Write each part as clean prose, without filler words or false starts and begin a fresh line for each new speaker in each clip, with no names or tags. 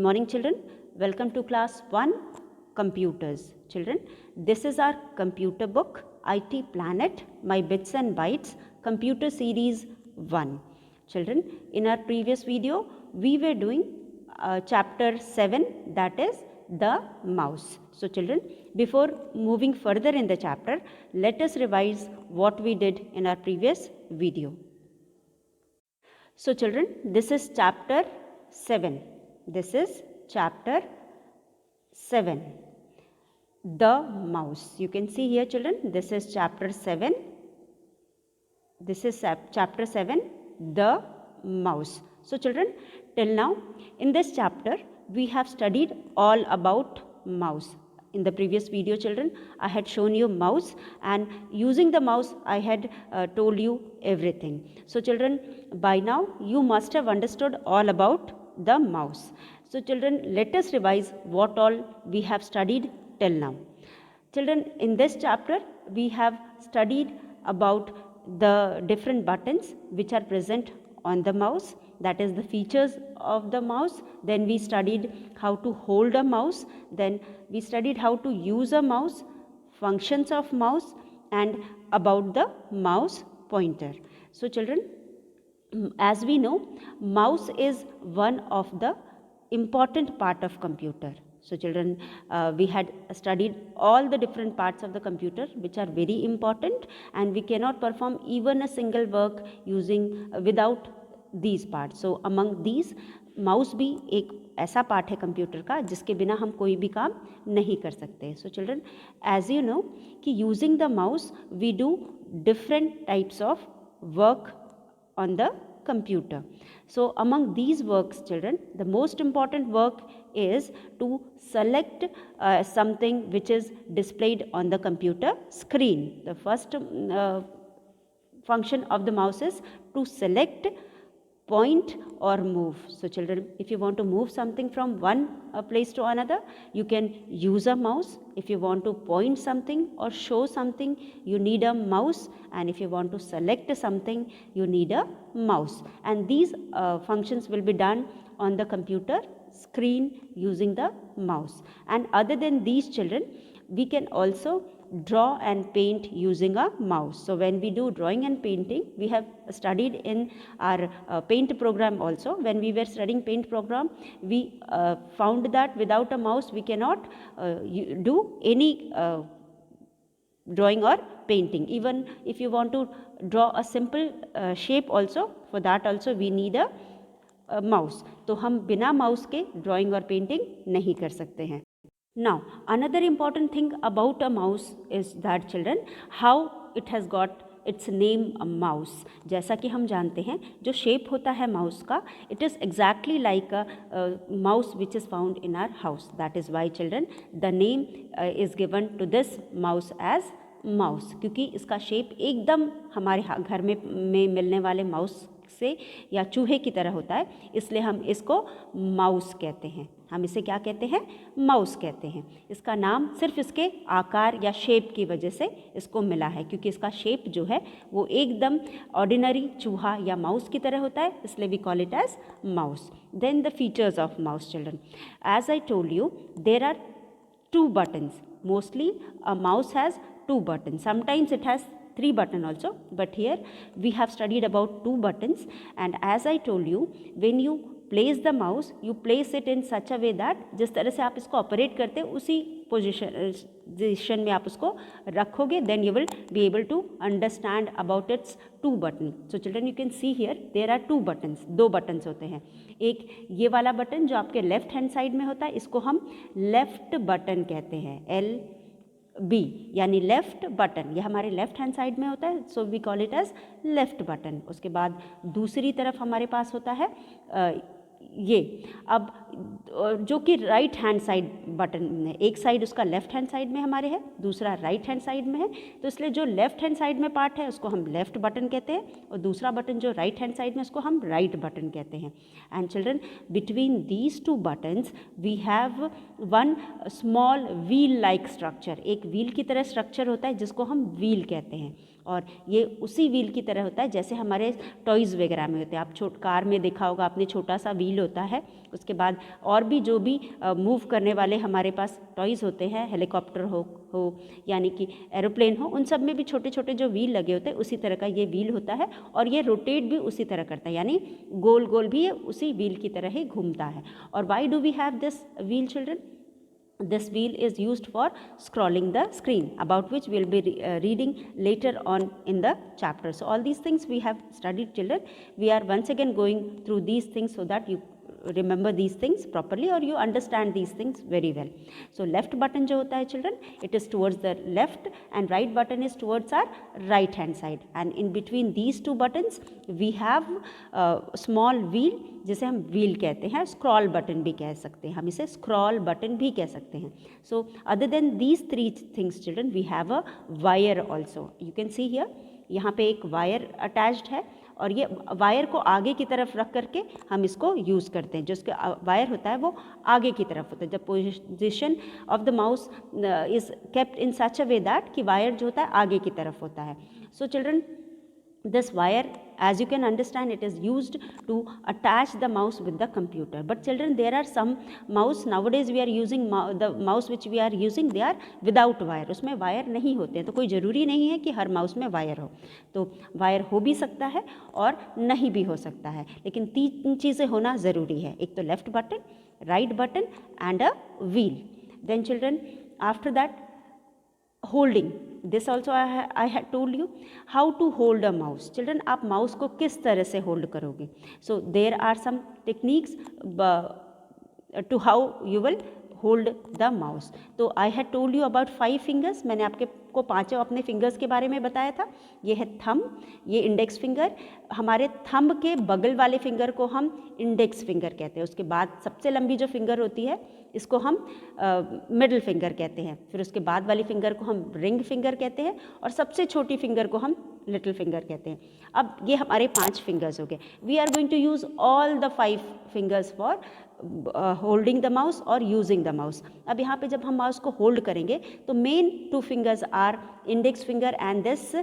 morning children, welcome to class 1 computers. Children, this is our computer book IT Planet My Bits and Bytes computer series 1. Children, in our previous video we were doing chapter 7, that is the mouse. So children, before moving further in the chapter, let us revise what we did in our previous video. So children, this is chapter 7. This is chapter 7, the mouse. You can see here children, this is chapter 7. This is chapter 7, the mouse. So children, till now in this chapter we have studied all about mouse. In the previous video children, I had shown you mouse, and using the mouse I had told you everything. So children, by now you must have understood all about the mouse. So children, let us revise what all we have studied till now. Children, in this chapter we have studied about the different buttons which are present on the mouse, that is the features of the mouse. Then we studied how to hold a mouse, then we studied how to use a mouse, functions of mouse, and about the mouse pointer. So children, as we know, mouse is one of the important part of computer. So children, we had studied all the different parts of the computer which are very important, and we cannot perform even a single work using without these parts. So among these, mouse भी एक ऐसा part है computer का जिसके बिना हम कोई भी काम नहीं कर सकते. So children, as you know कि using the mouse we do different types of work on the computer. So among these works children, the most important work is to select something which is displayed on the computer screen. The first function of the mouse is to select, point or move. So children, if you want to move something from one place to another, you can use a mouse. If you want to point something or show something, you need a mouse, and if you want to select something, you need a mouse. And these functions will be done on the computer screen using the mouse. And other than these children, we can also draw and paint using a mouse. So when we do drawing and painting, we have studied in our paint program also. When we were studying paint program, we found that without a mouse we cannot do any drawing or painting. Even if you want to draw a simple shape also, for that also we need a mouse. तो हम बिना mouse के drawing और painting नहीं कर सकते हैं. Now, another important thing about a mouse is that children, how it has got its name a mouse. जैसा कि हम जानते हैं, जो shape होता है mouse का, it is exactly like a mouse which is found in our house. That is why children, the name is given to this mouse as mouse, क्योंकि इसका shape एकदम हमारे घर में मिलने वाले mouse से या चूहे की तरह होता है, इसलिए हम इसको माउस कहते हैं. हम इसे क्या कहते हैं? माउस कहते हैं. इसका नाम सिर्फ इसके आकार या शेप की वजह से इसको मिला है, क्योंकि इसका शेप जो है वो एकदम ऑर्डिनरी चूहा या माउस की तरह होता है, इसलिए we call it as mouse. Then the features of mouse children, as I told you, there are 2 buttons. Mostly a mouse has 2 buttons. Sometimes it has 3 buttons also, but here we have studied about 2 buttons. And as I told you, when you place the mouse, you place it in such a way that जिस तरह से आप इसको operate करते हैं उसी position में आप उसको रखोगे, then you will be able to understand about its 2 buttons. So children, you can see here there are 2 buttons. 2 buttons होते हैं. एक ये वाला बटन जो आपके लेफ्ट हैंड साइड में होता है, इसको हम लेफ्ट बटन कहते हैं, LB यानी लेफ्ट बटन. ये हमारे लेफ्ट हैंड साइड में होता है, so we call it as left button. उसके बाद दूसरी तरफ हमारे पास होता है ये, अब जो कि राइट हैंड साइड बटन है. एक साइड उसका लेफ्ट हैंड साइड में हमारे है, दूसरा राइट हैंड साइड में है, तो इसलिए जो लेफ्ट हैंड साइड में पार्ट है उसको हम लेफ्ट बटन कहते हैं, और दूसरा बटन जो राइट हैंड साइड में उसको हम राइट बटन कहते हैं. And children, between these 2 buttons we have one small wheel like structure. एक व्हील की तरह स्ट्रक्चर होता है जिसको हम व्हील कहते हैं, और ये उसी व्हील की तरह होता है जैसे हमारे टॉयज़ वगैरह में होते हैं. आप कार में देखा होगा आपने, छोटा सा व्हील होता है, उसके बाद और भी जो भी मूव करने वाले हमारे पास टॉयज़ होते हैं, हेलीकॉप्टर हो यानी कि एरोप्लेन हो, उन सब में भी छोटे छोटे जो व्हील लगे होते हैं उसी तरह का ये व्हील होता है और ये रोटेट भी उसी तरह करता है, यानी गोल गोल भी ये उसी व्हील की तरह ही घूमता है. और why do we have this wheel children? This wheel is used for scrolling the screen, about which we will be reading later on in the chapter. So all these things we have studied, children. We are once again going through these things so that you remember these things properly or you understand these things very well. So left button जो होता है children, it is towards the left and right button is towards our right hand side, and in between these two buttons we have small wheel जिसे हम wheel कहते हैं, scroll button भी कह सकते हैं, हम इसे scroll button भी कह सकते हैं. So other than these three things children, we have a wire also. You can see here, यहाँ पे एक वायर अटैच्ड है और ये वायर को आगे की तरफ रख करके हम इसको यूज़ करते हैं. जो इसका वायर होता है वो आगे की तरफ होता है. The position of the mouse is kept in such a way that कि वायर जो होता है आगे की तरफ होता है. So children, this wire, as you can understand, it is used to attach the mouse with the computer. But children, there are some mouse nowadays we are using the mouse which we are using, they are without wire. उसमें wire नहीं होते हैं, तो कोई ज़रूरी नहीं है कि हर माउस में वायर हो. तो वायर हो भी सकता है और नहीं भी हो सकता है, लेकिन 3 चीज़ें होना ज़रूरी है. एक तो left button, right button and a wheel. Then children, after that holding, this also I had told you how to hold a mouse. Children, आप माउस को किस तरह से होल्ड करोगे? So there are some techniques to how you will hold the mouse. तो I had told you about 5 fingers. मैंने आपके को 5 अपने फिंगर्स के बारे में बताया था. ये है थंब, ये इंडेक्स फिंगर. हमारे थंब के बगल वाले फिंगर को हम इंडेक्स फिंगर कहते हैं. उसके बाद सबसे लंबी जो फिंगर होती है इसको हम मिडिल फिंगर कहते हैं. फिर उसके बाद वाली फिंगर को हम रिंग फिंगर कहते हैं और सबसे छोटी फिंगर को हम लिटिल फिंगर कहते हैं. अब ये हमारे 5 फिंगर्स हो गए. We are going to use all the 5 fingers for holding the mouse और यूजिंग द माउस. अब यहाँ पे जब हम माउस को होल्ड करेंगे तो main 2 fingers are index finger and this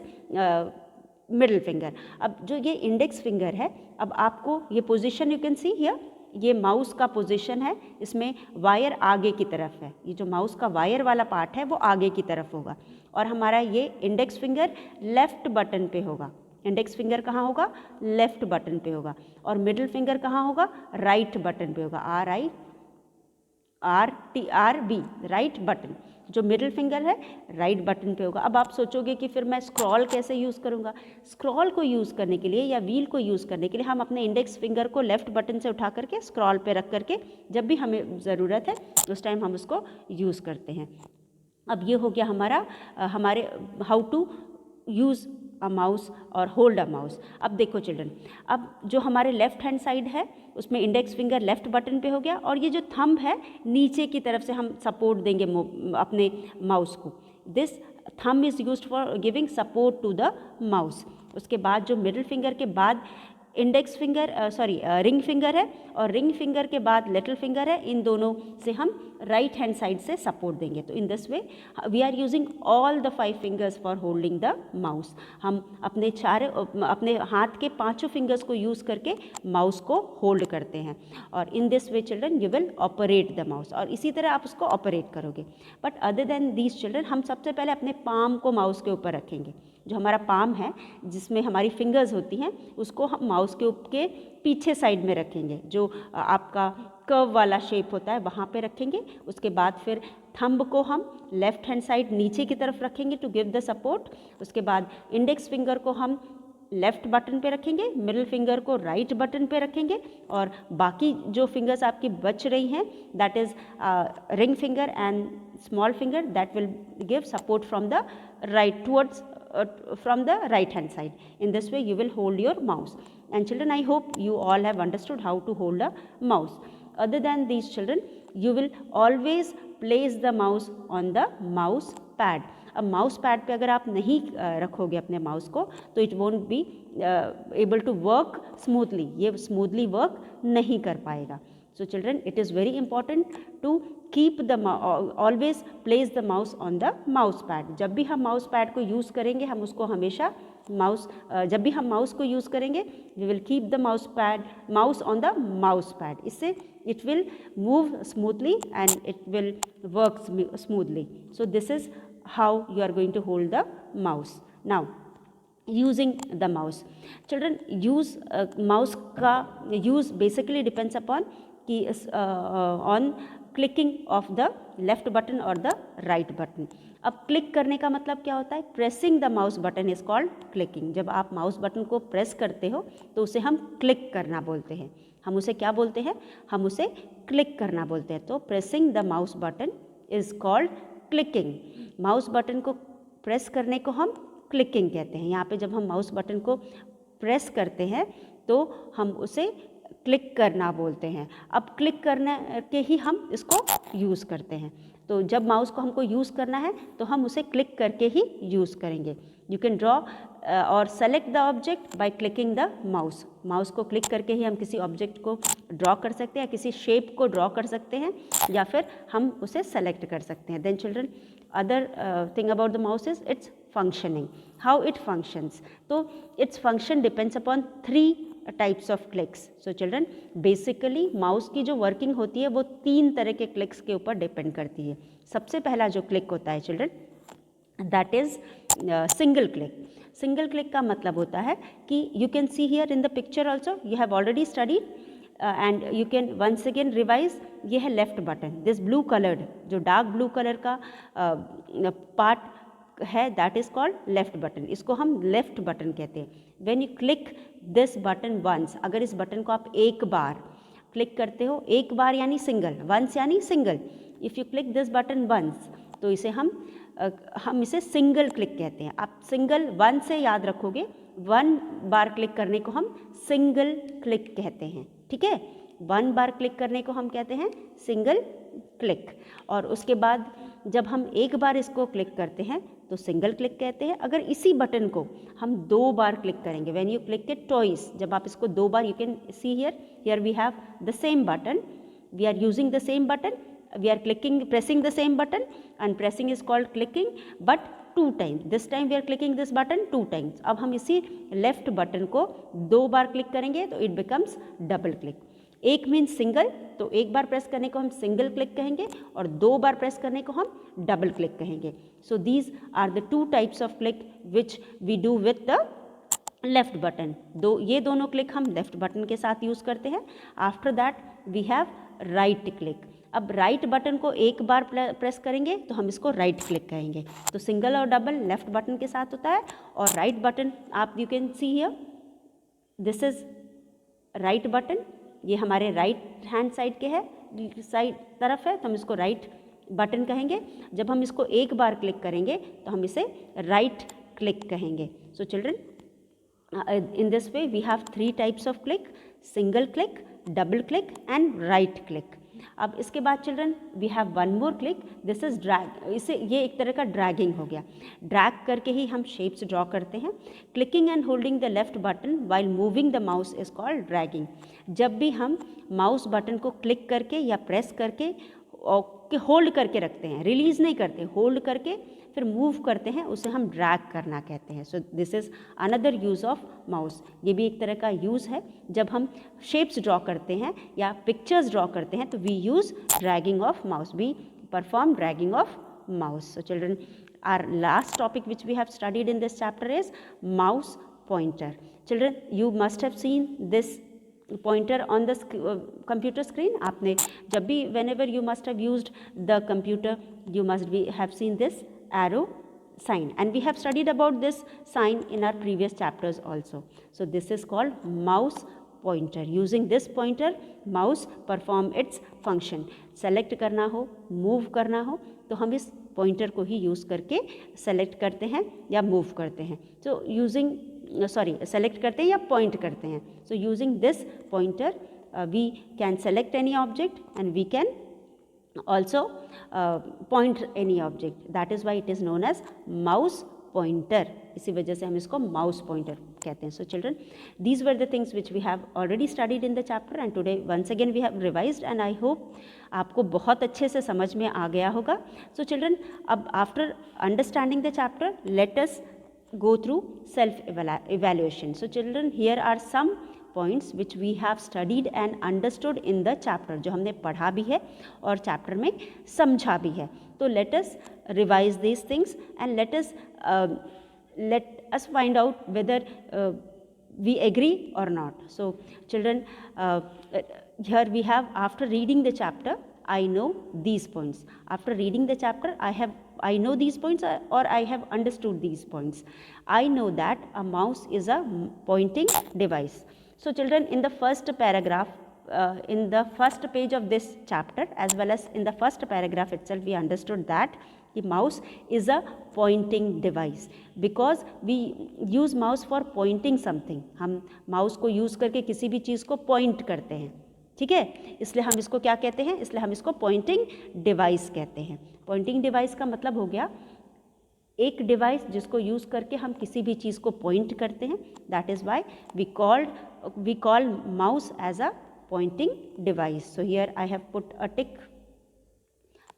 middle finger. अब जो ये इंडेक्स फिंगर है, अब आपको ये position you can see here, ये माउस का पोजीशन है. इसमें वायर आगे की तरफ है. ये जो माउस का वायर वाला पार्ट है वो आगे की तरफ होगा और हमारा ये इंडेक्स फिंगर लेफ्ट बटन पे होगा. इंडेक्स फिंगर कहाँ होगा? लेफ्ट बटन पे होगा. और मिडिल फिंगर कहाँ होगा? राइट बटन पे होगा. RIT right button. जो मिडिल फिंगर है राइट बटन पे होगा. अब आप सोचोगे कि फिर मैं स्क्रॉल कैसे यूज़ करूँगा? स्क्रॉल को यूज़ करने के लिए या व्हील को यूज़ करने के लिए हम अपने इंडेक्स फिंगर को लेफ्ट बटन से उठा करके स्क्रॉल पे रख करके जब भी हमें ज़रूरत है उस टाइम हम उसको यूज़ करते हैं. अब ये हो गया हमारे how to use a mouse और होल्ड अ माउस. अब देखो चिल्ड्रन, अब जो हमारे लेफ्ट हैंड साइड है उसमें इंडेक्स फिंगर लेफ्ट बटन पे हो गया और ये जो थंब है नीचे की तरफ से हम सपोर्ट देंगे अपने माउस को. This thumb is used for giving support to the mouse. उसके बाद जो मिडिल फिंगर के बाद इंडेक्स फिंगर रिंग फिंगर है और रिंग फिंगर के बाद लिटिल फिंगर है. इन दोनों से हम राइट हैंड साइड से सपोर्ट देंगे. तो in this way we are using all the 5 fingers for holding the mouse. हम अपने हाथ के 5 फिंगर्स को यूज़ करके माउस को होल्ड करते हैं और इन this way children you will operate the mouse. और इसी तरह आप उसको ऑपरेट करोगे. But other than these children, हम सबसे पहले अपने पाम को माउस के ऊपर रखेंगे. जो हमारा पाम है जिसमें हमारी फिंगर्स होती हैं उसको हम माउस के पीछे साइड में रखेंगे. जो आपका कर्व वाला शेप होता है वहाँ पे रखेंगे. उसके बाद फिर थंब को हम लेफ्ट हैंड साइड नीचे की तरफ रखेंगे टू गिव द सपोर्ट. उसके बाद इंडेक्स फिंगर को हम लेफ्ट बटन पे रखेंगे, मिडिल फिंगर को राइट बटन पे रखेंगे और बाकी जो फिंगर्स आपकी बच रही हैं that is ring finger and small finger that will give support from the right towards from the right hand side. In this way you will hold your mouse. And children, I hope you all have understood how to hold a mouse. Other than these children, you will always place the mouse on the mouse pad. अब mouse pad पे अगर आप नहीं रखोगे अपने mouse को तो it won't be able to work smoothly. ये स्मूथली वर्क नहीं कर पाएगा. So children, it is very important to keep the always place the mouse on the mouse pad. जब भी हम mouse pad को यूज़ करेंगे हम उसको हमेशा जब भी हम माउस को यूज़ करेंगे we will keep the mouse on the mouse pad. इससे it will move smoothly and it will work smoothly. So this is how you are going to hold the mouse. Now using the mouse, children, use mouse का use basically depends upon कि on clicking of the left button or the right button. अब click करने का मतलब क्या होता है? Pressing the mouse button is called clicking. जब आप माउस बटन को प्रेस करते हो तो उसे हम क्लिक करना बोलते हैं. हम उसे क्या बोलते हैं? हम उसे क्लिक करना बोलते हैं. तो pressing the mouse button is called clicking. Mouse button को प्रेस करने को हम क्लिकिंग कहते हैं. यहाँ पे जब हम माउस बटन को प्रेस करते हैं तो हम उसे क्लिक करना बोलते हैं. अब क्लिक करने के ही हम इसको यूज़ करते हैं. तो जब माउस को हमको यूज़ करना है तो हम उसे क्लिक करके ही यूज़ करेंगे. यू कैन ड्रॉ और select the object by clicking the mouse. Mouse को क्लिक करके ही हम किसी ऑब्जेक्ट को ड्रॉ कर सकते हैं, किसी शेप को ड्रॉ कर सकते हैं या फिर हम उसे सेलेक्ट कर सकते हैं. Then children, other thing about the mouse is its functioning, how it functions. तो its function depends upon 3 types of clicks. So children, basically mouse की जो वर्किंग होती है वो 3 तरह के क्लिक्स के ऊपर डिपेंड करती है. सबसे पहला जो क्लिक होता है children, that is single click. Single click का मतलब होता है कि you can see here in the picture also, you have already studied and you can once again revise. ये है left button, this blue coloured, जो डार्क ब्लू कलर का part है, that is called left button. इसको हम left button कहते हैं. When you click this button once, अगर इस बटन को आप एक बार क्लिक करते हो, एक बार यानी सिंगल, वंस यानी single. If you click this button once तो इसे हम इसे सिंगल क्लिक कहते हैं. आप सिंगल वन से याद रखोगे, 1 बार क्लिक करने को हम सिंगल क्लिक कहते हैं. ठीक है, 1 बार क्लिक करने को हम कहते हैं सिंगल क्लिक. और उसके बाद जब हम एक बार इसको क्लिक करते हैं तो सिंगल क्लिक कहते हैं. अगर इसी बटन को हम 2 बार क्लिक करेंगे, when you click it twice, जब आप इसको 2 बार, you can see here we have the same button, we are using the same button, we are pressing the same button, and pressing is called clicking, but 2 times. This time we are clicking this button 2 times. अब हम इसी left button को 2 बार click करेंगे तो it becomes double click. एक means single, तो एक बार प्रेस करने को हम सिंगल क्लिक कहेंगे और 2 बार प्रेस करने को हम डबल क्लिक कहेंगे. So these are the 2 types of click which we do with the left button. ये दोनों क्लिक हम लेफ्ट बटन के साथ यूज़ करते हैं. After that we have right click. अब राइट बटन को एक बार प्रेस करेंगे तो हम इसको राइट क्लिक कहेंगे. तो सिंगल और डबल लेफ्ट बटन के साथ होता है. और राइट बटन आप you can see here, this is right button. ये हमारे राइट हैंड साइड के है, साइड तरफ है, तो हम इसको राइट बटन कहेंगे. जब हम इसको एक बार क्लिक करेंगे तो हम इसे राइट क्लिक कहेंगे. So children, in this way we have 3 types of click: single click, double click and right click. अब इसके बाद children we have one more click, this is drag. इसे ये एक तरह का ड्रैगिंग हो गया. ड्रैग करके ही हम शेप्स ड्रॉ करते हैं. Clicking and holding the left button while moving the mouse is called dragging. जब भी हम माउस बटन को क्लिक करके या प्रेस करके होल्ड करके रखते हैं, रिलीज़ नहीं करते, होल्ड करके फिर मूव करते हैं, उसे हम ड्रैग करना कहते हैं. So this is another use of mouse. ये भी एक तरह का यूज़ है. जब हम शेप्स ड्रॉ करते हैं या पिक्चर्स ड्रॉ करते हैं तो we use dragging of mouse, we perform dragging of mouse. So children, our last topic which we have studied in this chapter is mouse pointer. Children, you must have seen this pointer on the computer screen. आपने जब भी whenever you must have used the computer, you must have seen this arrow sign, and we have studied about this sign in our previous chapters also. So this is called mouse pointer. Using this pointer, mouse perform its function. select करना हो, move करना हो तो हम इस pointer को ही use करके select करते हैं या move करते हैं. So using select करते हैं या point करते हैं. So using this pointer we can select any object and we can also point any object. That is why it is known as mouse pointer. इसी वजह से हम इसको mouse pointer कहते हैं. So children, these were the things which we have already studied in the chapter and today once again we have revised and I hope आपको बहुत अच्छे से समझ में आ गया होगा. So children, अब after understanding the chapter, let us go through self-evaluation. So children, here are some points which we have studied and understood in the chapter, जो हमने पढ़ा भी है और chapter में समझा भी है. तो let us revise these things and let us find out whether we agree or not. So children, here we have, after reading the chapter, I know these points. After reading the chapter, I know these points or I have understood these points. I know that a mouse is a pointing device. So children, in the first paragraph, in the first page of this chapter as well as in the first paragraph itself, we understood that the mouse is a pointing device because we use mouse for pointing something. हम mouse को use करके किसी भी चीज़ को point करते हैं, ठीक है, इसलिए हम इसको क्या कहते हैं, इसलिए हम इसको pointing device कहते हैं. Pointing device का मतलब हो गया एक डिवाइस जिसको यूज़ करके हम किसी भी चीज़ को पॉइंट करते हैं. That is why we call mouse as a pointing device. So here I have put a tick.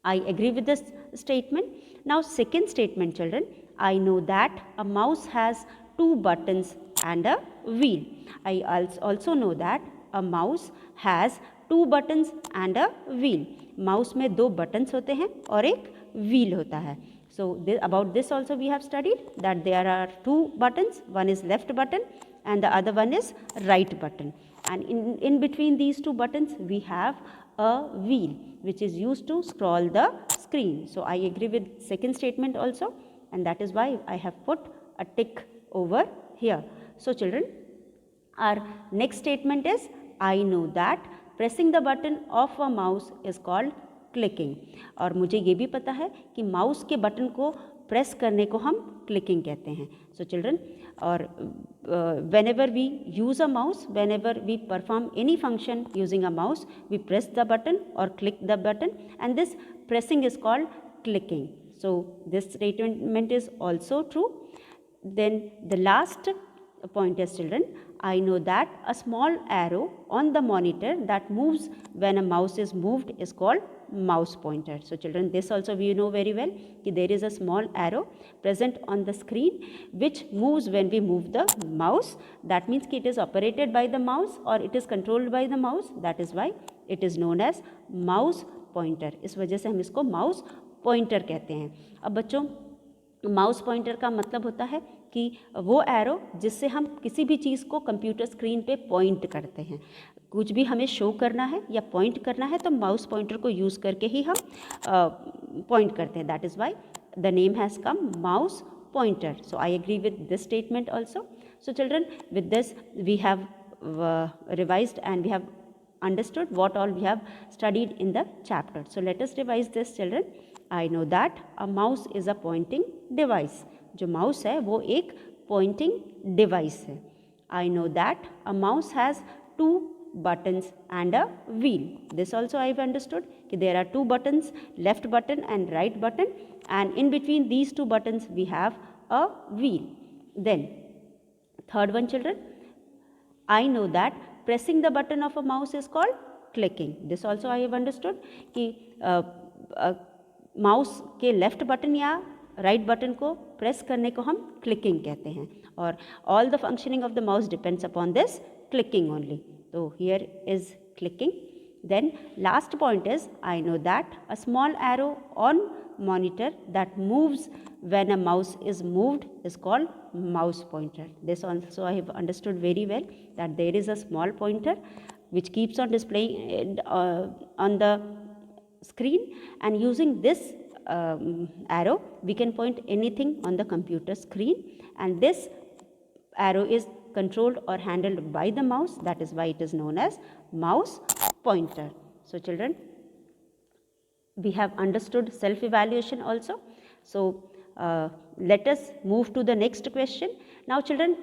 I agree with this statement. Now second statement children, I know that a mouse has 2 buttons and a wheel. I also know that a mouse has 2 buttons and a wheel. Mouse में 2 buttons होते हैं और एक wheel होता है. So about this also we have studied that there are 2 buttons. One is left button and the other one is right button. And in between these 2 buttons we have a wheel which is used to scroll the screen. So I agree with second statement also and that is why I have put a tick over here. So children, our next statement is I know that pressing the button of a mouse is called clicking. और मुझे ये भी पता है कि mouse के button को press करने को हम क्लिकिंग कहते हैं. सो चिल्ड्रन, और whenever we use a mouse, whenever we perform any function using a mouse, we press the button or click the button and this pressing is called clicking. So this statement is also true. Then the last point is children, I know that a small arrow on the monitor that moves when a mouse is moved is called mouse pointer. So children, this also we know very well कि there is a small arrow present on the screen which moves when we move the mouse. That means कि it is operated by the mouse or it is controlled by the mouse. That is why it is known as mouse pointer. इस वजह से हम इसको mouse pointer कहते हैं. अब बच्चों, माउस पॉइंटर का मतलब होता है कि वो एरो जिससे हम किसी भी चीज़ को कंप्यूटर स्क्रीन पे पॉइंट करते हैं. कुछ भी हमें शो करना है या पॉइंट करना है तो माउस पॉइंटर को यूज़ करके ही हम पॉइंट करते हैं. That is why the name has come mouse pointer. So I agree with this statement also. So children, with this we have revised and we have understood what all we have studied in the chapter. So let us revise this children. I know that a mouse is a pointing device. जो mouse है वो एक pointing device है. I know that a mouse has 2 buttons and a wheel. This also I have understood कि there are 2 buttons, left button and right button, and in between these 2 buttons we have a wheel. Then third one children, I know that pressing the button of a mouse is called clicking. This also I have understood कि mouse के left button या right button को press करने को हम clicking कहते हैं और all the functioning of the mouse depends upon this clicking only. तो here is clicking. Then last point is I know that a small arrow on monitor that moves when a mouse is moved is called mouse pointer. This also I have understood very well that there is a small pointer which keeps on displaying on the screen, and using this arrow we can point anything on the computer screen, and this arrow is controlled or handled by the mouse. That is why it is known as mouse pointer. So children, we have understood self-evaluation also. So let us move to the next question. Now children,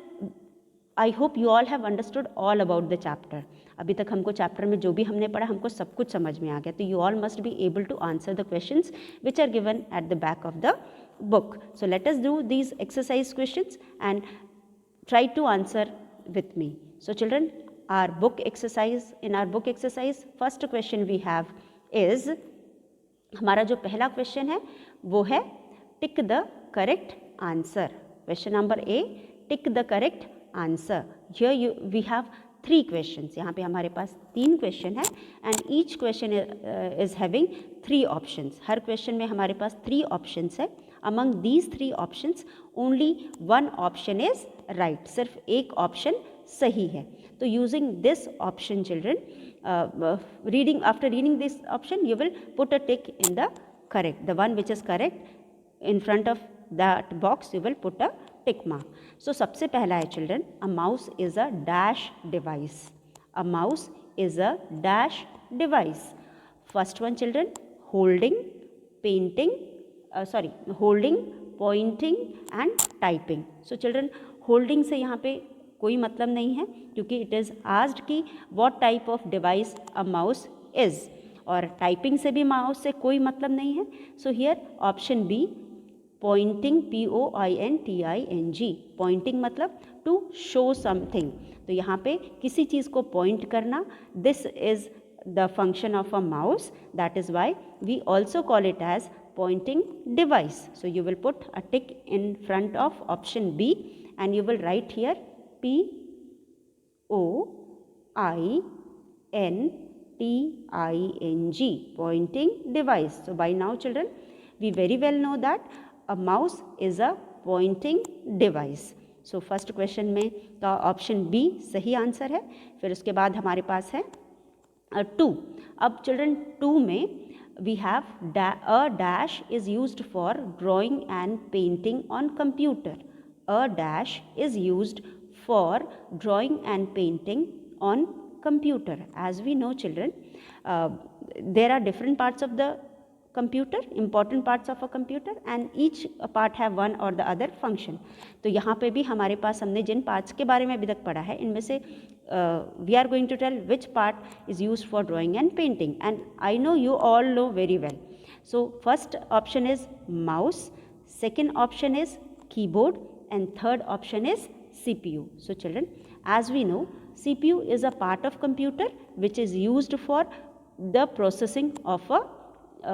I hope you all have understood all about the chapter. अभी तक हमको chapter में जो भी हमने पढ़ा हमको सब कुछ समझ में आ गया. तो you all must be able to answer the questions which are given at the back of the book. So let us do these exercise questions, and try to answer with me. So children, our book exercise, in our book exercise, first question we have is, हमारा जो पहला question है वो है tick the correct answer. Question number A, tick the correct answer. Here we have 3 questions. यहाँ पे हमारे पास 3 क्वेश्चन है and each question is having 3 options. हर क्वेश्चन में हमारे पास 3 ऑप्शंस है. Among these 3 options only 1 option is right. सिर्फ एक ऑप्शन सही है. तो using this option children, after reading this option you will put a tick in the correct, the one which is correct. In front of that box you will put a tick mark. So सबसे पहला है children, a mouse is a dash device. A mouse is a dash device. First one children, holding, holding, pointing and typing. So children, holding से यहाँ पे कोई मतलब नहीं है क्योंकि इट इज़ आस्क्ड कि what type of device a mouse is, और टाइपिंग से भी माउस से कोई मतलब नहीं है. So here option B, pointing, POINTING. Pointing मतलब टू शो समथिंग. तो यहाँ पे किसी चीज़ को पॉइंट करना, this is the function of a mouse. That is why we also call it as pointing device. So you will put a tick in front of option B and you will write here POINTING, pointing device. So by now children, we very well know that a mouse is a pointing device. So first question में का option B सही answer है. फिर उसके बाद हमारे पास है 2. अब children 2 में we have a dash is used for drawing and painting on computer. A dash is used for drawing and painting on computer. As we know children, there are different parts of the computer, important parts of a computer, and each part have one or the other function. तो यहाँ पे भी हमारे पास हमने जिन parts के बारे में अभी तक पढ़ा है इनमें से we are going to tell which part is used for drawing and painting, and I know you all know very well. So first option is mouse, second option is keyboard, and third option is CPU. So children, as we know, CPU is a part of computer which is used for the processing of a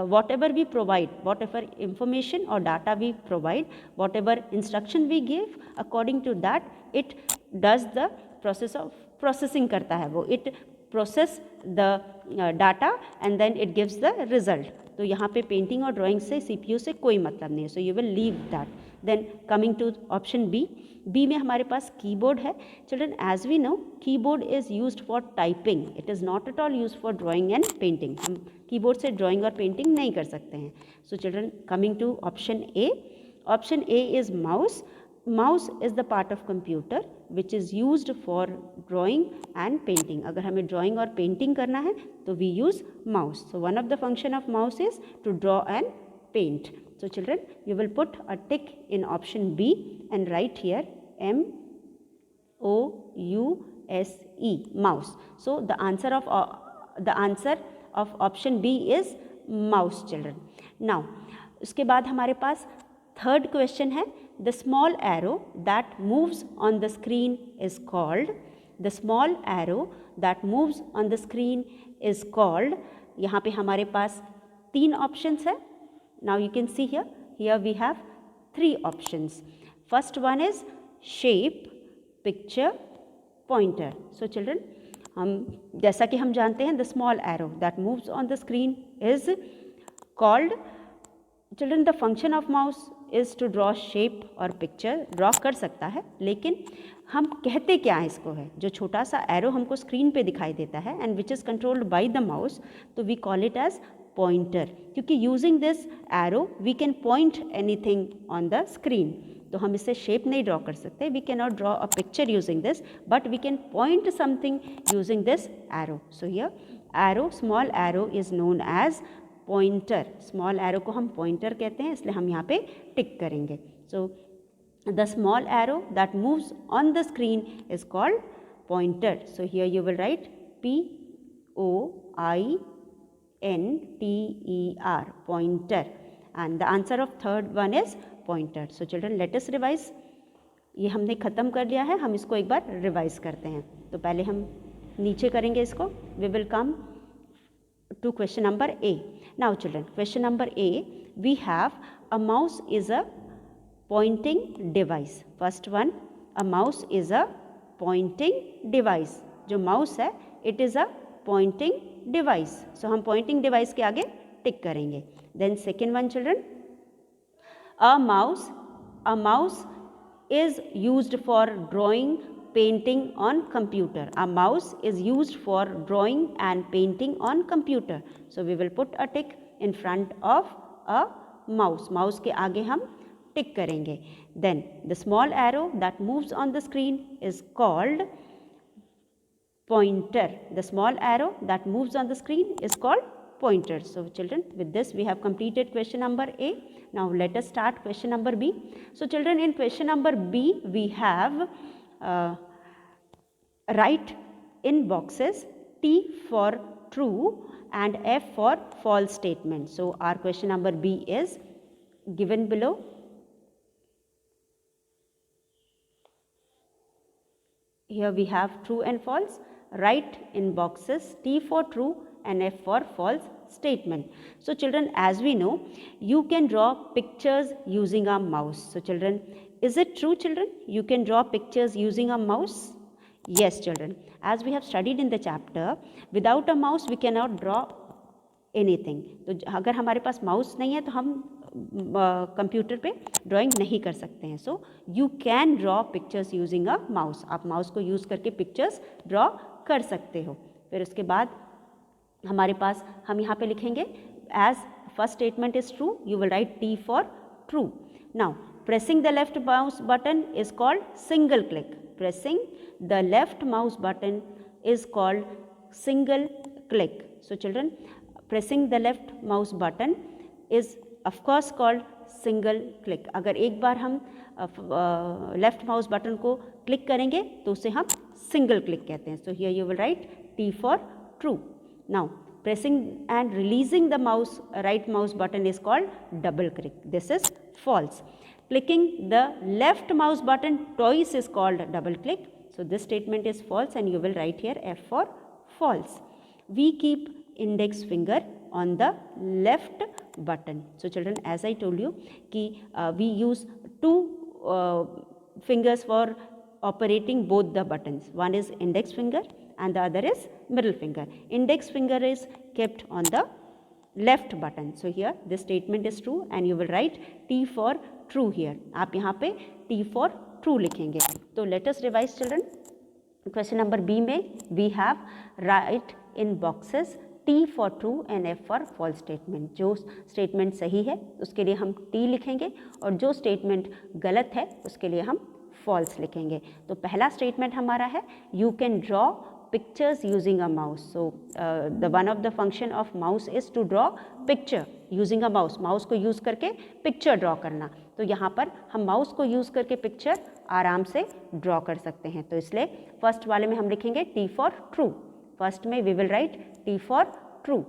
whatever we provide, whatever information or data we provide, whatever instruction we give, according to that it does the process of processing करता है वो, it process the data and then it gives the result. तो यहाँ पे painting और drawing से CPU से कोई मतलब नहीं है. So you will leave that. Then coming to option B में हमारे पास कीबोर्ड है. Children, as we know keyboard is used for typing, it is not at all use for drawing and painting. हम कीबोर्ड से drawing और painting नहीं कर सकते हैं. So children, coming to option A. Option A is mouse. Mouse is the part of computer which is used for drawing and painting. अगर हमें drawing और painting करना है तो we use mouse. So one of the function of mouse is to draw and paint. So children, you will put a tick in option B and write here MOUSE, mouse. So the answer of option B is mouse children. Now उसके बाद हमारे पास third question है, the small arrow that moves on the screen is called. The small arrow that moves on the screen is called. यहाँ पे हमारे पास 3 options है. Now you can see here we have 3 options. First one is shape, picture, pointer. So children, हम जैसा कि हम जानते हैं the small arrow that moves on the screen is called. Children, the function of mouse is to draw shape और picture. Draw कर सकता है, लेकिन हम कहते क्या है इसको है, जो छोटा सा एरो हमको स्क्रीन पे दिखाई देता है and which is controlled by the mouse, तो we call it as pointer. क्योंकि using this arrow we can point anything on the screen. तो हम इससे शेप नहीं ड्रॉ कर सकते. We can not draw a picture using this, but we can point something using this arrow. So here arrow, small arrow is known as pointer. Small arrow को हम pointer कहते हैं, इसलिए हम यहाँ पे टिक करेंगे. So the small arrow that moves on the screen is called pointer. So here you will right POINTER, pointer, and the answer of third one is pointer. So children, let us revise. ये हमने ख़त्म कर लिया है, हम इसको एक बार revise करते हैं। तो पहले हम नीचे करेंगे इसको। We will come to question number A. Now children, question number A, we have a mouse is a pointing device. First one, a mouse is a pointing device. जो mouse है, it is a pointing device. So हम pointing device के आगे टिक करेंगे. Then second one children, a mouse is used for drawing, painting on computer. A mouse is used for drawing and painting on computer. So we will put a tick in front of a mouse. Mouse के आगे हम टिक करेंगे. Then the small arrow that moves on the screen is called pointer. The small arrow that moves on the screen is called pointer. So children, with this we have completed question number A. Now let us start question number B. So children, in question number B we have write in boxes T for true and F for false statement. So our question number B is given below. Here we have true and false. Write in boxes T for true and F for false statement. So children, as we know, you can draw pictures using a mouse. So children, is it true children? You can draw pictures using a mouse? Yes children. As we have studied in the chapter, without a mouse we cannot draw anything. तो अगर हमारे पास mouse नहीं है तो हम computer पे drawing नहीं कर सकते हैं. So you can draw pictures using a mouse. आप माउस को यूज़ करके पिक्चर्स ड्रॉ कर सकते हो. फिर उसके बाद हमारे पास हम यहाँ पे लिखेंगे as first statement is true, you will write T for true. Now pressing the left mouse button is called single click. Pressing the left mouse button is called single click. So children, pressing the left mouse button is of course called single click. अगर एक बार हम left mouse button को click करेंगे तो उसे हम single click कहते हैं. So here you will write T for true. Now pressing and releasing the mouse right mouse button is called double click. This is false. Clicking the left mouse button twice is called double click. So this statement is false and you will write here F for false. We keep index finger on the left button. So children, as I told you कि we use two fingers for operating both the buttons. One is index finger and the other is middle finger. Index finger is kept on the left button. So here this statement is true and you will write T for true here. आप यहाँ पे T for true लिखेंगे. तो let us revise children. Question number B में we have write in boxes T for true and F for false statement. जो statement सही है उसके लिए हम T लिखेंगे और जो statement गलत है उसके लिए हम false लिखेंगे. तो पहला statement हमारा है you can draw pictures using a mouse. So the one of the function of mouse is to draw picture using a mouse. mouse को use करके picture draw करना. तो यहाँ पर हम mouse को use करके picture आराम से draw कर सकते हैं. तो इसलिए first वाले में हम लिखेंगे T for true. First में we will write T for true.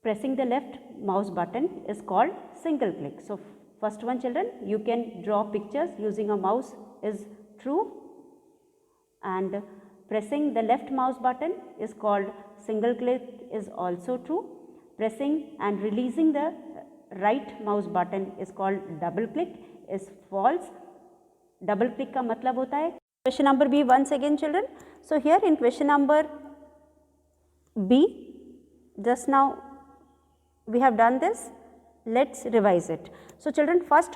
Pressing the left mouse button is called single click. So first one children, you can draw pictures using a mouse is true, and pressing the left mouse button is called single click is also true. Pressing and releasing the right mouse button is called double click is false. Double click का मतलब होता है. Question number B once again children. So here in question number B, just now we have done this. Let's revise it. So children, first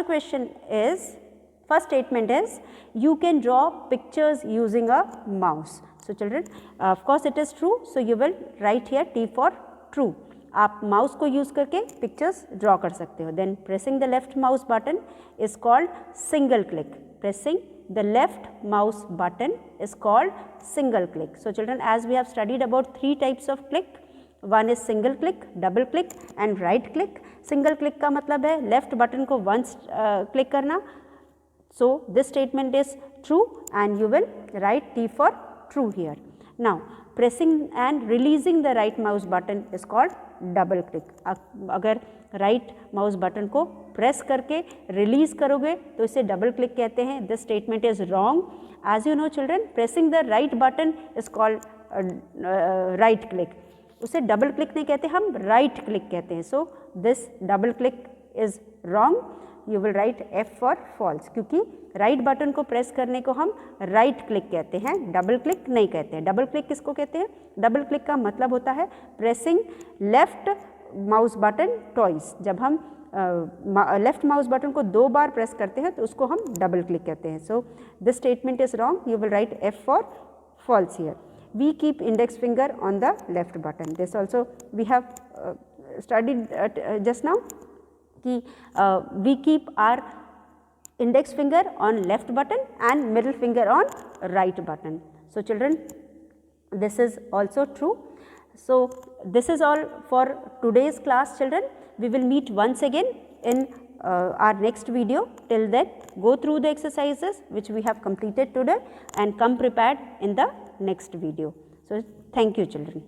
statement is you can draw pictures using a mouse. So children, of course it is true. So you will write here T for true. आप mouse को use करके pictures draw कर सकते हो. Then pressing the left mouse button is called single click. Pressing the left mouse button is called single click. So children, as we have studied about three types of click, one is single click, double click and right click. Single click का मतलब है left button को once click करना. So this statement is true and you will write T for true here. Now pressing and releasing the right mouse button is called double click. अगर right mouse button को press करके release करोगे तो इसे double click कहते हैं. This statement is wrong. As you know children, pressing the right button is called right click. उसे double click नहीं कहते, हम right click कहते हैं. So this double click is wrong. You will write F for false, क्योंकि right button को press करने को हम राइट क्लिक कहते हैं, डबल क्लिक नहीं कहते हैं. डबल क्लिक किसको कहते हैं? डबल क्लिक का मतलब होता है pressing left mouse button twice. जब हम लेफ्ट माउस बटन को 2 बार प्रेस करते हैं तो उसको हम डबल क्लिक कहते हैं. So this statement is wrong. You will right F for false here. We keep index finger on the left button. This also we have studied just now. We keep our index finger on left button and middle finger on right button. So children, this is also true. So this is all for today's class children. We will meet once again in our next video. Till then, go through the exercises which we have completed today and come prepared in the next video. So thank you children.